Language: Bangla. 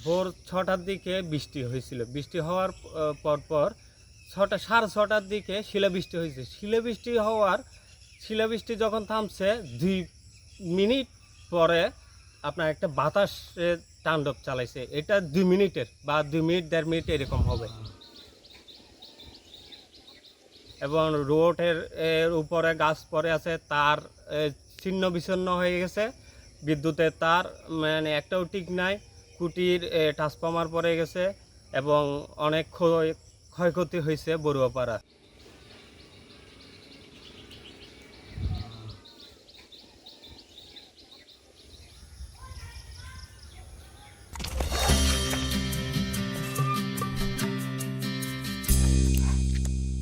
ভোর 6টার দিকে বৃষ্টি হয়েছিল। বৃষ্টি হওয়ার পরপর 6:30টার দিকে শিলাবৃষ্টি হয়েছে। শিলাবৃষ্টি যখন থামছে 2 মিনিট পরে আপনার একটা বাতাসের তাণ্ডব চালাইছে। এটা 2 মিনিটের বা 2 মিনিট 1.5 মিনিট এরকম হবে। এবং রোডের উপরে গাছ পড়ে আছে, তার ছিন্ন বিচ্ছিন্ন হয়ে গেছে, বিদ্যুতের তার মানে একটাও ঠিক নাই, খুঁটির ট্রান্সফরমার পড়ে গেছে এবং অনেক ক্ষয়ক্ষতি হয়েছে বড়ুয়াপাড়া।